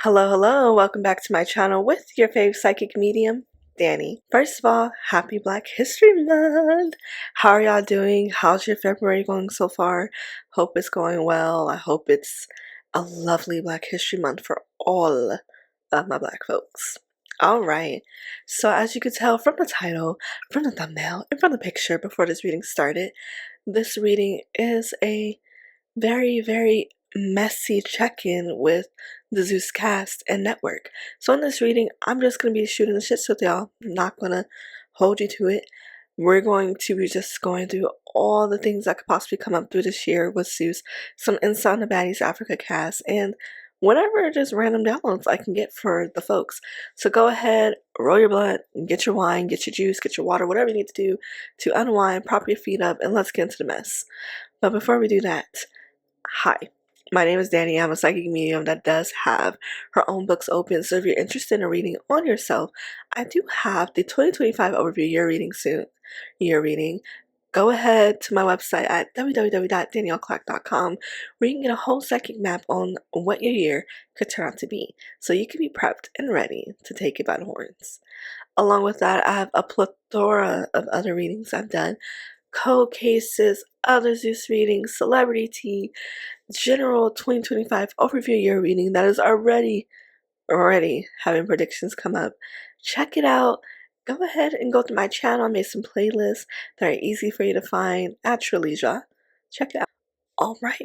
Hello, welcome back to my channel with your fave psychic medium, Danny. First of all, happy Black History Month! How are y'all doing? How's your February going so far? Hope it's going well. I hope it's a lovely Black History Month for all of my Black folks. Alright, so as you could tell from the title, from the thumbnail, and from the picture before this reading started, this reading is a very messy check-in with the Zeus cast and network. So in this reading, I'm just going to be shooting the shits with y'all. I'm not going to hold you to it. We're going to be just going through all the things that could possibly come up through this year with Zeus, some insight on the Baddies Africa cast, and whatever just random downloads I can get for the folks. So go ahead, roll your blunt, get your wine, get your juice, get your water, whatever you need to do to unwind, prop your feet up, and let's get into the mess. But before we do that, hi, my name is Danny. I'm a psychic medium that does have her own books open. So if you're interested in a reading on yourself, I do have the 2025 overview year reading soon. Go ahead to my website at www.danielleclark.com where you can get a whole psychic map on what your year could turn out to be. So you can be prepped and ready to take it by the horns. Along with that, I have a plethora of other readings I've done. Cold cases, other Zeus readings, celebrity tea, general 2025 overview year reading that is already having predictions come up. Check it out. Go ahead and go to my channel. I made some playlists that are easy for you to find at your leisure. Check it out. All right.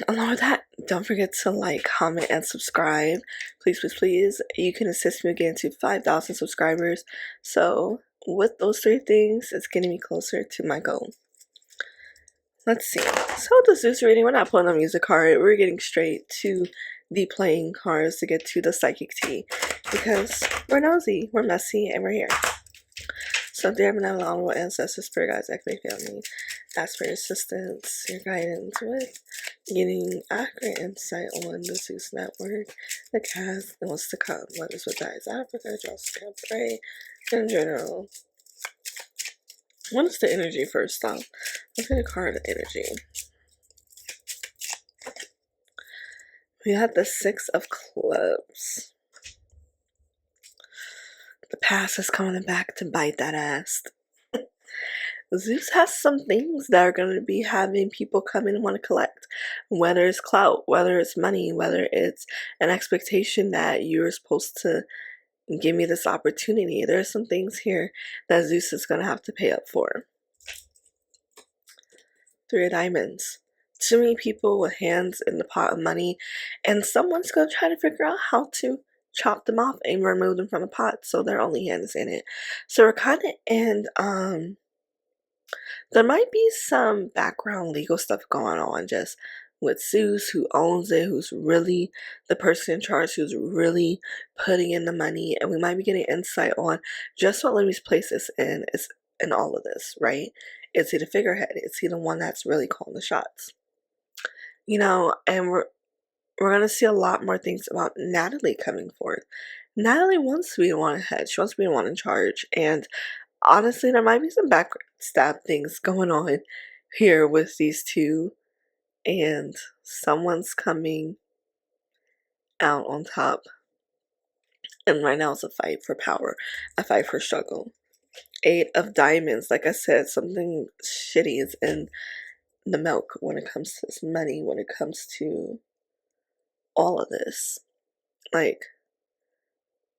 Along with that, don't forget to like, comment, and subscribe. Please. You can assist me getting to 5,000 subscribers. So with those three things, it's getting me closer to my goal. Let's see. So the Zeus reading, we're not pulling a music card. We're getting straight to the playing cards to get to the psychic tea because we're nosy, we're messy, and we're here. So dear benevolent honorable ancestors, spirit guides, activate family, ask for your assistance, your guidance with getting accurate insight on the Zeus Network, the cast, and what's to come. What is with Baddies Africa, just can't pray in general. What is the energy first off? Look at the card of energy. We have the Six of Clubs. The past is coming back to bite that ass. Zeus has some things that are going to be having people come in and want to collect. Whether it's clout, whether it's money, whether it's an expectation that you're supposed to give me this opportunity. There are some things here that Zeus is going to have to pay up for. Three of Diamonds. Too many people with hands in the pot of money, and someone's going to try to figure out how to chop them off and remove them from the pot so their only hand is in it. So we're kind of in, there might be some background legal stuff going on just with Zeus, who owns it, who's really the person in charge, who's really putting in the money, and we might be getting insight on just what Lemmy's place is in all of this, right? Is he the figurehead? Is he the one that's really calling the shots? You know, and we're going to see a lot more things about Natalie coming forth. Natalie wants to be the one ahead. She wants to be the one in charge. And honestly, there might be some backstab things going on here with these two. And someone's coming out on top. And right now it's a fight for power. A fight for struggle. Eight of Diamonds. Like I said, something shitty is in the milk when it comes to this money, when it comes to all of this. Like,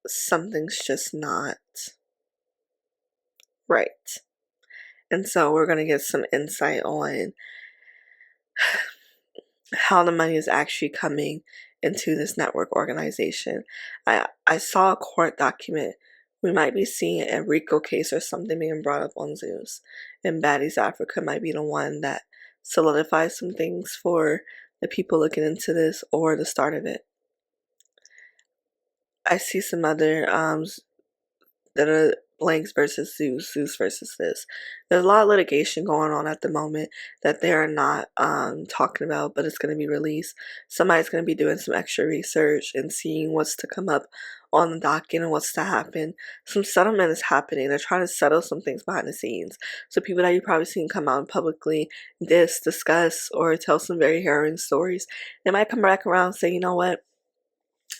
something's just not right. And so we're going to get some insight on how the money is actually coming into this network organization. I saw a court document. We might be seeing a RICO case or something being brought up on Zeus. And Baddies Africa might be the one that solidifies some things for the people looking into this or the start of it. I see some other that are blanks versus Zeus versus this. There's a lot of litigation going on at the moment that they are not talking about, but it's going to be released. Somebody's going to be doing some extra research and seeing what's to come up on the docket and what's to happen. Some settlement is happening. They're trying to settle some things behind the scenes. So people that you probably seen come out and publicly discuss or tell some very harrowing stories, they might come back around and say, you know what,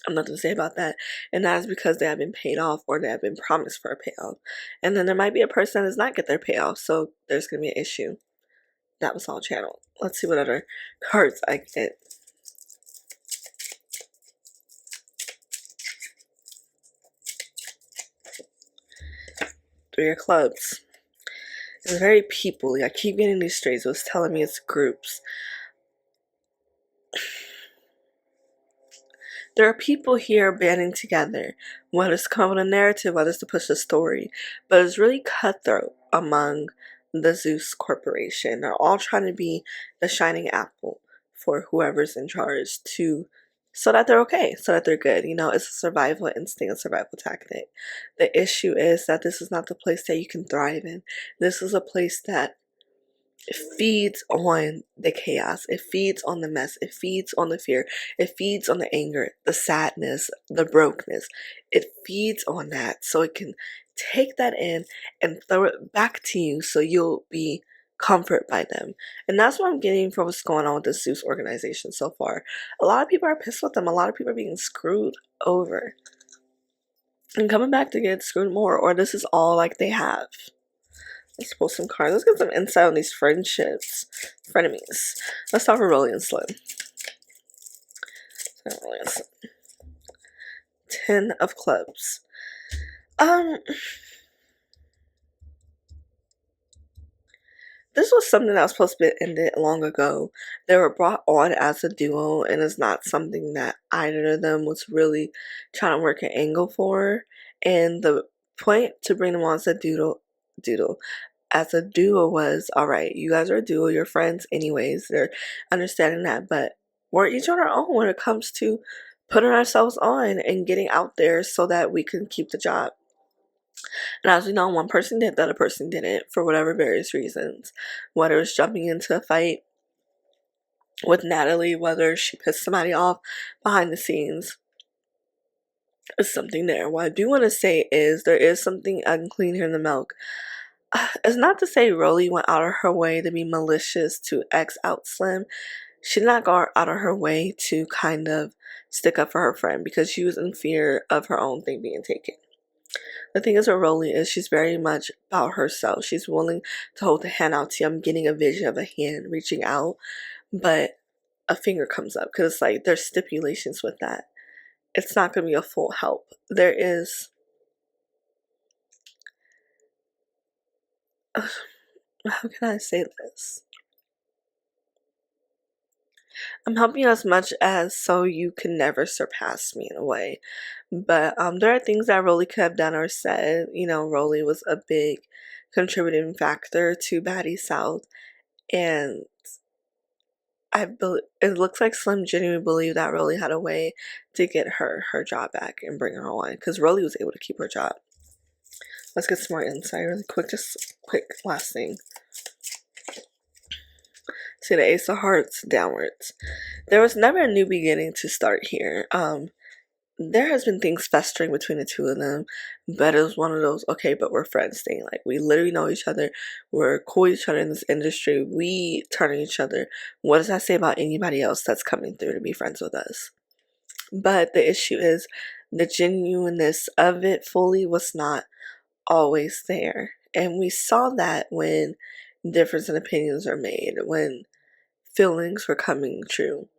I'm nothing to say about that. And that is because they have been paid off or they have been promised for a payoff. And then there might be a person that does not get their payoff. So there's going to be an issue. That was all channeled. Let's see what other cards I get. Three of Clubs. It's very people-y. I keep getting these strays. It was telling me it's groups. There are people here banding together, whether it's to come up with a narrative, whether it's to push a story, but it's really cutthroat among the Zeus Corporation. They're all trying to be the shining apple for whoever's in charge so that they're okay, so that they're good. You know, it's a survival instinct, a survival tactic. The issue is that this is not the place that you can thrive in. This is a place that it feeds on the chaos. It feeds on the mess. It feeds on the fear. It feeds on the anger, the sadness, the brokenness. It feeds on that so it can take that in and throw it back to you so you'll be comforted by them. And that's what I'm getting from what's going on with the Zeus organization so far. A lot of people are pissed with them. A lot of people are being screwed over and coming back to get screwed more, or this is all like they have. Let's pull some cards. Let's get some insight on these friendships. Frenemies. Let's start with Rolly and Slim. Ten of Clubs. This was something that was supposed to be ended long ago. They were brought on as a duo, and it's not something that either of them was really trying to work an angle for. And the point to bring them on as a duo was, all right, you guys are a duo, you're friends anyways. They're understanding that, but we're each on our own when it comes to putting ourselves on and getting out there so that we can keep the job. And as we know, one person did, the other person didn't for whatever various reasons. Whether it's jumping into a fight with Natalie, whether she pissed somebody off behind the scenes, is something there. What I do want to say is there is something unclean here in the milk. It's not to say Rolly went out of her way to be malicious to X out Slim. She did not go out of her way to kind of stick up for her friend because she was in fear of her own thing being taken. The thing is with Rolly is she's very much about herself. She's willing to hold the hand out to you. I'm getting a vision of a hand reaching out, but a finger comes up because it's like there's stipulations with that. It's not going to be a full help. There is... how can I say this? I'm helping you as much as so you can never surpass me in a way. But there are things that Rolly could have done or said. You know, Rolly was a big contributing factor to Baddie South. And it looks like Slim genuinely believed that Rolly had a way to get her job back and bring her on. Because Rolly was able to keep her job. Let's get some more insight really quick. Just quick last thing. See the Ace of Hearts downwards. There was never a new beginning to start here. There has been things festering between the two of them, but it was one of those, okay, but we're friends thing. Like, we literally know each other. We're cool with each other in this industry. We turn on each other. What does that say about anybody else that's coming through to be friends with us? But the issue is the genuineness of it fully was not always there. And we saw that when difference in opinions are made, when feelings were coming true.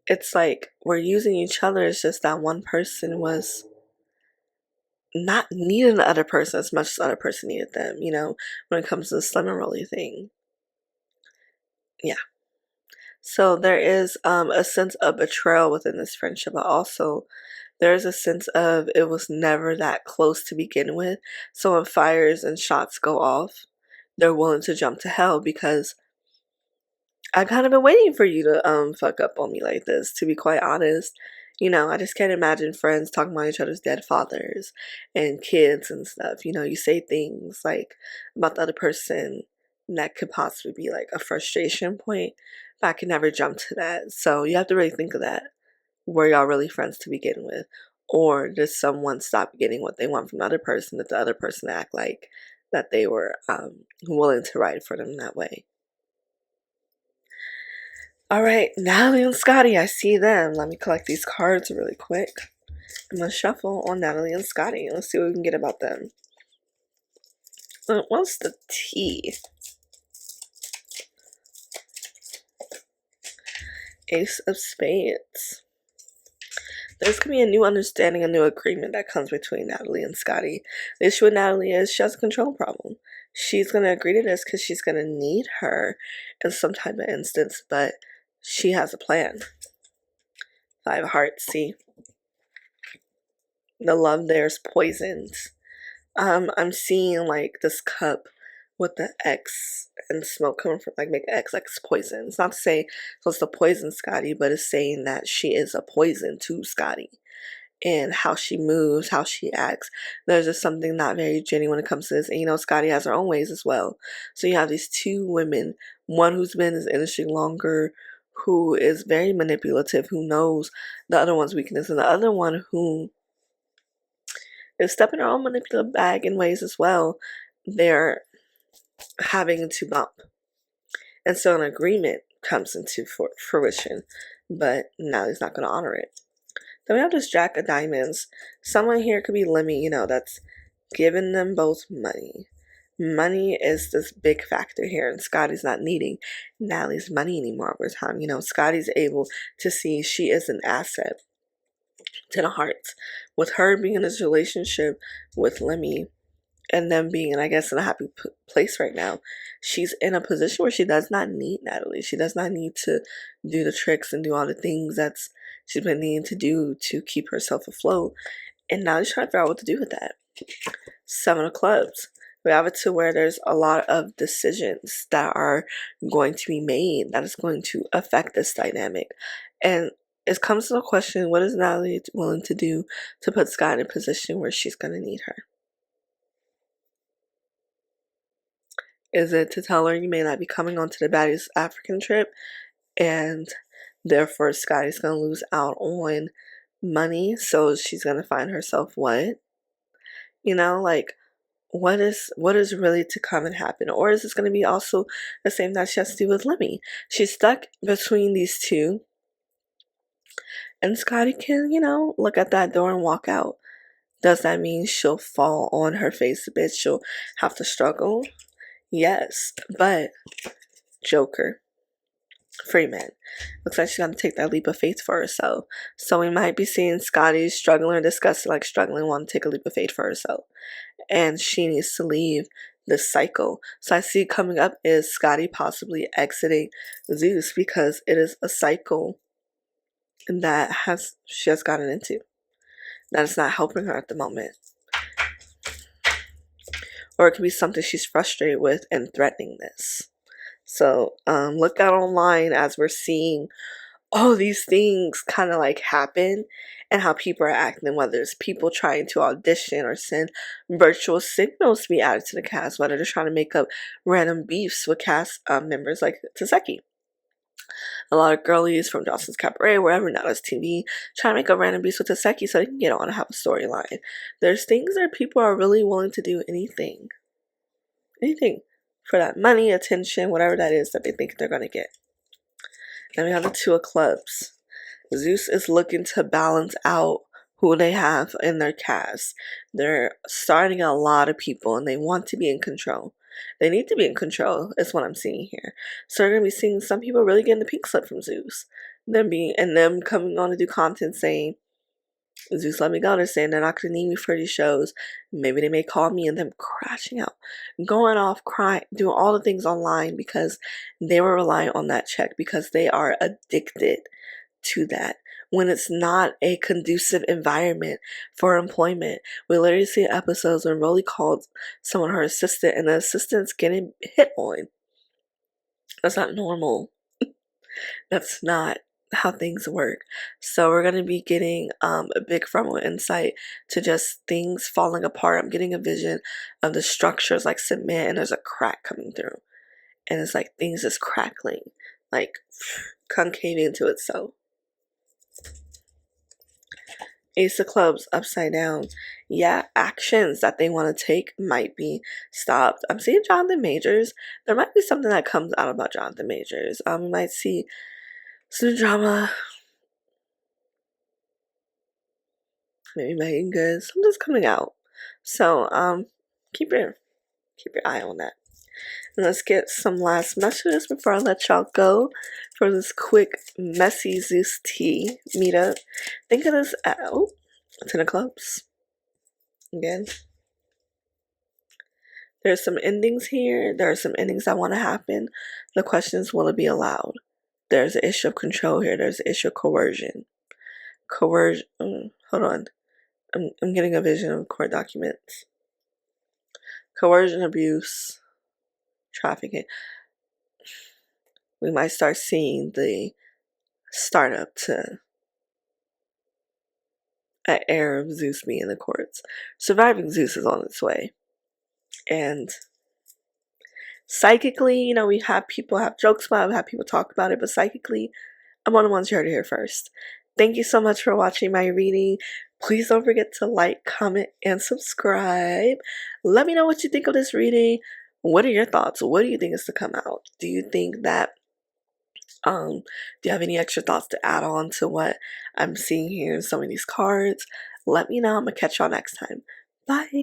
It's like we're using each other. It's just that one person was not needing the other person as much as the other person needed them, you know, when it comes to the Slim and Rolly thing. Yeah. So there is a sense of betrayal within this friendship, but also there is a sense of it was never that close to begin with. So when fires and shots go off, they're willing to jump to hell because I've kind of been waiting for you to fuck up on me like this, to be quite honest. You know, I just can't imagine friends talking about each other's dead fathers and kids and stuff. You know, you say things like about the other person that could possibly be like a frustration point, but I can never jump to that. So you have to really think of that. Were y'all really friends to begin with? Or does someone stop getting what they want from the other person that the other person act like that they were willing to ride for them that way? All right, Natalie and Scottie, I see them. Let me collect these cards really quick. I'm going to shuffle on Natalie and Scottie. Let's see what we can get about them. What's the T? Ace of Spades. There's going to be a new understanding, a new agreement that comes between Natalie and Scottie. The issue with Natalie is she has a control problem. She's going to agree to this because she's going to need her in some type of instance, but she has a plan. Five of Hearts, see? The love there is poisoned. I'm seeing like this cup with the X and smoke coming from, like, make X like it's poison. It's not to say supposed to poison Scottie, but it's saying that she is a poison to Scottie. And how she moves, how she acts. There's just something not very genuine when it comes to this. And you know, Scottie has her own ways as well. So you have these two women, one who's been in this industry longer, who is very manipulative, who knows the other one's weakness, and the other one who is stepping her own manipulative bag in ways as well. They're having to bump. And so an agreement comes into fruition, but now he's not going to honor it. Then we have this Jack of Diamonds. Someone here could be Lemmy, that's giving them both money. Money is this big factor here, and Scottie's not needing Natalie's money anymore over time. Scottie's able to see she is an asset to the Hearts. With her being in this relationship with Lemmy, and them being, I guess, in a happy place right now, she's in a position where she does not need Natalie. She does not need to do the tricks and do all the things she's been needing to do to keep herself afloat. And now she's trying to figure out what to do with that. Seven of Clubs. We have it to where there's a lot of decisions that are going to be made that is going to affect this dynamic. And it comes to the question, what is Natalie willing to do to put Scott in a position where she's going to need her? Is it to tell her you may not be coming onto the Baddies African trip, and therefore Scottie's going to lose out on money, so she's going to find herself what? What is really to come and happen? Or is this going to be also the same that she has to do with Lemmy? She's stuck between these two, and Scottie can, look at that door and walk out. Does that mean she'll fall on her face a bit? She'll have to struggle? Yes, but Joker, Freeman, looks like she's gonna take that leap of faith for herself. So we might be seeing Scottie struggling or disgusted, like struggling, want to take a leap of faith for herself, and she needs to leave this cycle. So I see coming up is Scottie possibly exiting Zeus because it is a cycle that she has gotten into that is not helping her at the moment. Or it could be something she's frustrated with and threatening this. So look out online as we're seeing all these things kind of like happen and how people are acting, whether it's people trying to audition or send virtual signals to be added to the cast, whether they're trying to make up random beefs with cast members like Tesehki. A lot of girlies from Dawson's Cabaret, wherever, now that's TV, trying to make up random beefs with Tesehki so they can get on and have a storyline. There's things that people are really willing to do anything for that money, attention, whatever that is that they think they're going to get. Then we have the Two of Clubs. Zeus is looking to balance out who they have in their cast. They're starting a lot of people and they want to be in control. They need to be in control, is what I'm seeing here. So we're going to be seeing some people really getting the pink slip from Zeus. Them coming on to do content saying, Zeus let me go. They're saying they're not going to need me for these shows. Maybe they may call me, and them crashing out, going off, crying, doing all the things online because they were relying on that check because they are addicted to that. When it's not a conducive environment for employment. We literally see episodes when Rolly called someone her assistant and the assistant's getting hit on. That's not normal. That's not how things work. So we're going to be getting a big frontal insight to just things falling apart. I'm getting a vision of the structures like cement and there's a crack coming through. And it's like things just crackling, like concaving into itself. Ace of Clubs upside down. Yeah, actions that they want to take might be stopped. I'm seeing Jonathan Majors. There might be something that comes out about Jonathan Majors. We might see some drama. Maybe Megan Good. Something's coming out. So keep your eye on that. And let's get some last messages before I let y'all go for this quick messy Zeus tea meetup. Think of this as 10 of clubs. Again. There's some endings here. There are some endings that want to happen. The question is, will it be allowed? There's an issue of control here. There's an issue of coercion. Hold on. I'm getting a vision of court documents. Coercion, abuse, trafficking. We might start seeing the startup to an heir of Zeus being in the courts. Surviving Zeus is on its way. And psychically, we have people have jokes about it, we have people talk about it, but psychically, I'm one of the ones you heard it here first. Thank you so much for watching my reading. Please don't forget to like, comment, and subscribe. Let me know what you think of this reading. What are your thoughts? What do you think is to come out? Do you think that do you have any extra thoughts to add on to what I'm seeing here in some of these cards? Let me know. I'm gonna catch y'all next time. Bye.